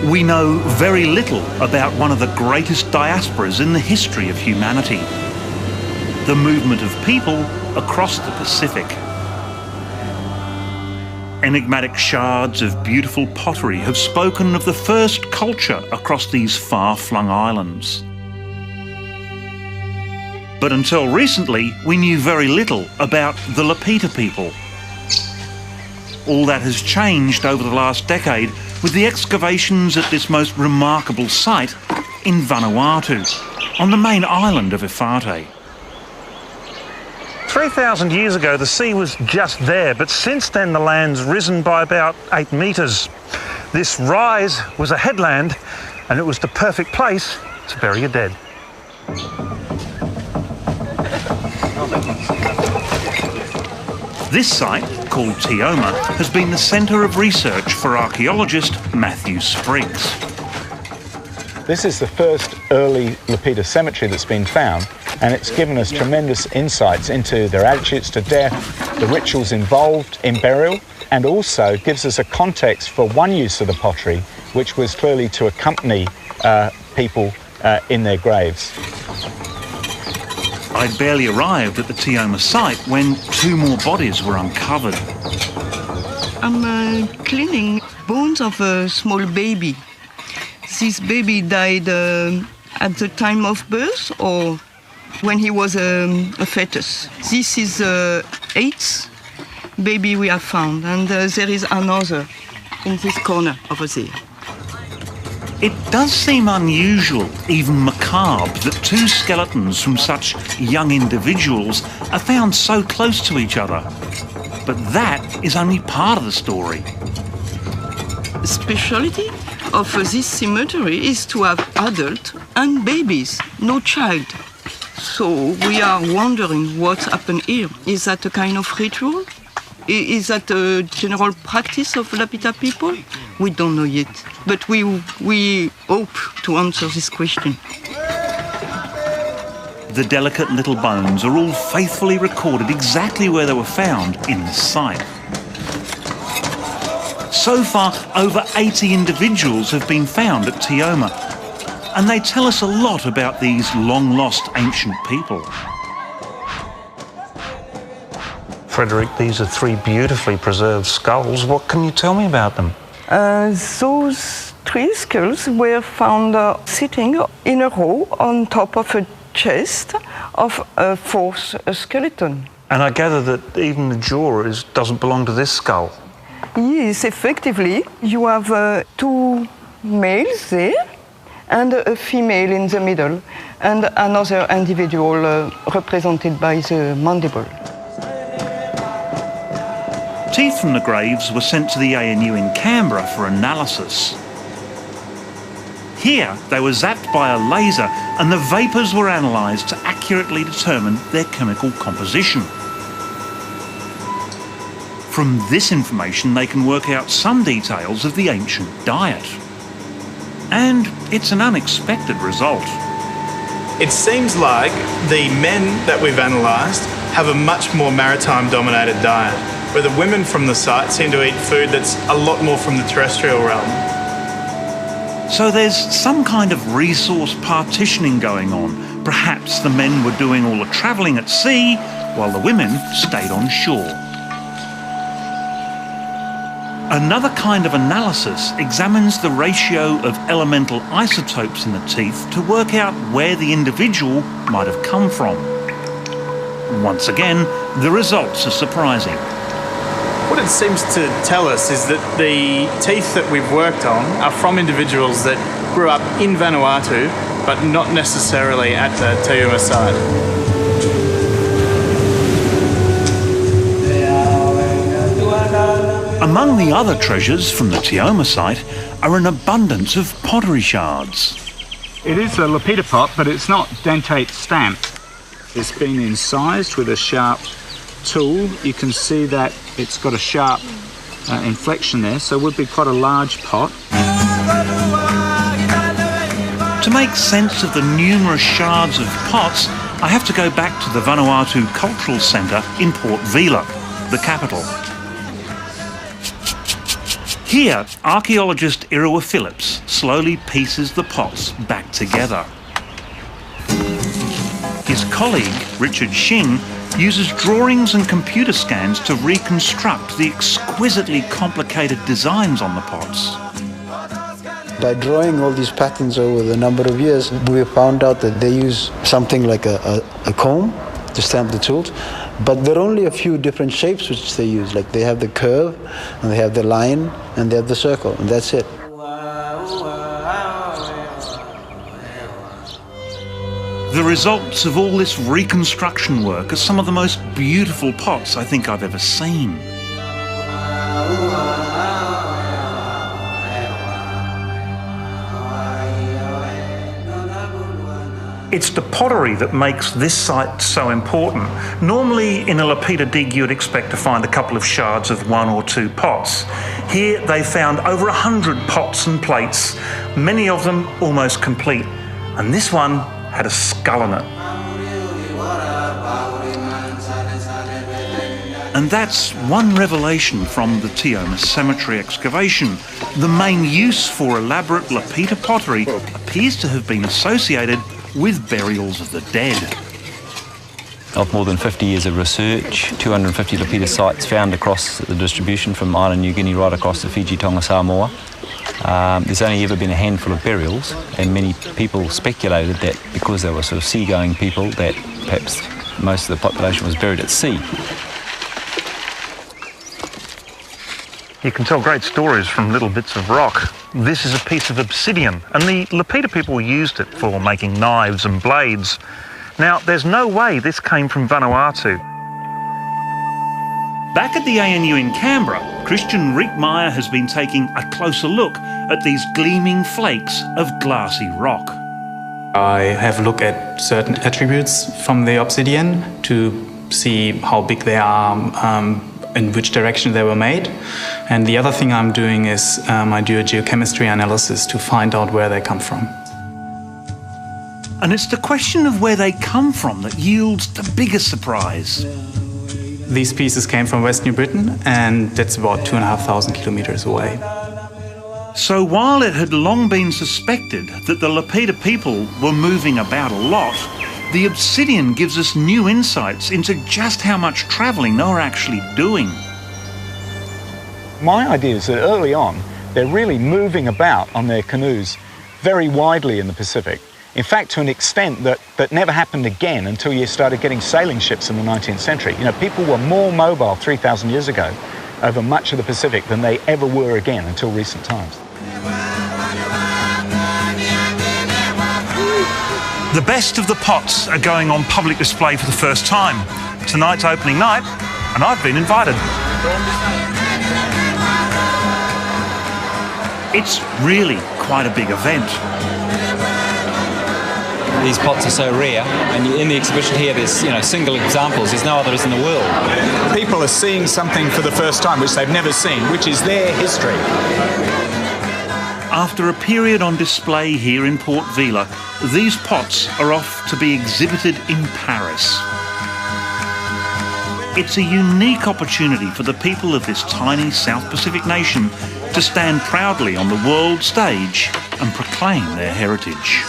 We know very little about one of the greatest diasporas in the history of humanity, the movement of people across the Pacific. Enigmatic shards of beautiful pottery have spoken of the first culture across these far-flung islands. But until recently, we knew very little about the Lapita people. All that has changed over the last decade with the excavations at this most remarkable site in Vanuatu, on the main island of Efate. 3,000 years ago, the sea was just there, but since then the land's risen by about 8 metres. This rise was a headland, and it was the perfect place to bury your dead. This site, called Tioma, has been the centre of research for archaeologist Matthew Spriggs. This is the first early Lapita cemetery that's been found, and it's given us tremendous insights into their attitudes to death, the rituals involved in burial, and also gives us a context for one use of the pottery, which was clearly to accompany people in their graves. I'd barely arrived at the Tioma site when 2 more bodies were uncovered. I'm cleaning bones of a small baby. This baby died at the time of birth or when he was a fetus. This is the 8th baby we have found, and there is another in this corner over there. It does seem unusual, even macabre, that 2 skeletons from such young individuals are found so close to each other. But that is only part of the story. The speciality of this cemetery is to have adult and babies, no child. So we are wondering what happened here. Is that a kind of ritual? Is that a general practice of Lapita people? We don't know yet, but we hope to answer this question. The delicate little bones are all faithfully recorded exactly where they were found in this site. So far, over 80 individuals have been found at Tioma, and they tell us a lot about these long-lost ancient people. Frederick, these are 3 beautifully preserved skulls. What can you tell me about them? Those 3 skulls were found sitting in a row on top of a chest of a 4th skeleton. And I gather that even the jaw doesn't belong to this skull. Yes, effectively. You have 2 males there and a female in the middle, and another individual represented by the mandible. Teeth from the graves were sent to the ANU in Canberra for analysis. Here, they were zapped by a laser and the vapours were analysed to accurately determine their chemical composition. From this information, they can work out some details of the ancient diet. And it's an unexpected result. It seems like the men that we've analysed have a much more maritime-dominated diet, where the women from the site seem to eat food that's a lot more from the terrestrial realm. So there's some kind of resource partitioning going on. Perhaps the men were doing all the travelling at sea, while the women stayed on shore. Another kind of analysis examines the ratio of elemental isotopes in the teeth to work out where the individual might have come from. Once again, the results are surprising. What it seems to tell us is that the teeth that we've worked on are from individuals that grew up in Vanuatu, but not necessarily at the Tioma site. Among the other treasures from the Tioma site are an abundance of pottery shards. It is a Lapita pot, but it's not dentate stamped. It's been incised with a sharp tool. You can see that it's got a sharp inflection there, so it would be quite a large pot. To make sense of the numerous shards of pots, I have to go back to the Vanuatu Cultural Centre in Port Vila, the capital. Here, archaeologist Irawa Phillips slowly pieces the pots back together. His colleague, Richard Shing, uses drawings and computer scans to reconstruct the exquisitely complicated designs on the pots. By drawing all these patterns over the number of years, we found out that they use something like a comb to stamp the tools, but there are only a few different shapes which they use. Like they have the curve, and they have the line, and they have the circle, and that's it. The results of all this reconstruction work are some of the most beautiful pots I think I've ever seen. It's the pottery that makes this site so important. Normally in a Lapita dig you'd expect to find a couple of shards of 1 or 2 pots. Here they found over 100 pots and plates, many of them almost complete. And this one had a skull in it. And that's one revelation from the Tioma cemetery excavation. The main use for elaborate Lapita pottery appears to have been associated with burials of the dead. Of more than 50 years of research, 250 Lapita sites found across the distribution from island New Guinea right across to Fiji, Tonga, Samoa. There's only ever been a handful of burials, and many people speculated that because they were sort of seagoing people, that perhaps most of the population was buried at sea. You can tell great stories from little bits of rock. This is a piece of obsidian, and the Lapita people used it for making knives and blades. Now, there's no way this came from Vanuatu. Back at the ANU in Canberra, Christian Riekmeyer has been taking a closer look at these gleaming flakes of glassy rock. I have a look at certain attributes from the obsidian to see how big they are, in which direction they were made. And the other thing I'm doing is I do a geochemistry analysis to find out where they come from. And it's the question of where they come from that yields the biggest surprise. These pieces came from West New Britain, and that's about 2,500 kilometers away. So while it had long been suspected that the Lapita people were moving about a lot, the obsidian gives us new insights into just how much travelling they were actually doing. My idea is that early on, they're really moving about on their canoes very widely in the Pacific. In fact, to an extent that never happened again until you started getting sailing ships in the 19th century. You know, people were more mobile 3,000 years ago over much of the Pacific than they ever were again until recent times. The best of the pots are going on public display for the first time. Tonight's opening night, and I've been invited. It's really quite a big event. These pots are so rare, and in the exhibition here there's single examples. There's no others in the world. People are seeing something for the first time which they've never seen, which is their history. After a period on display here in Port Vila, these pots are off to be exhibited in Paris. It's a unique opportunity for the people of this tiny South Pacific nation to stand proudly on the world stage and proclaim their heritage.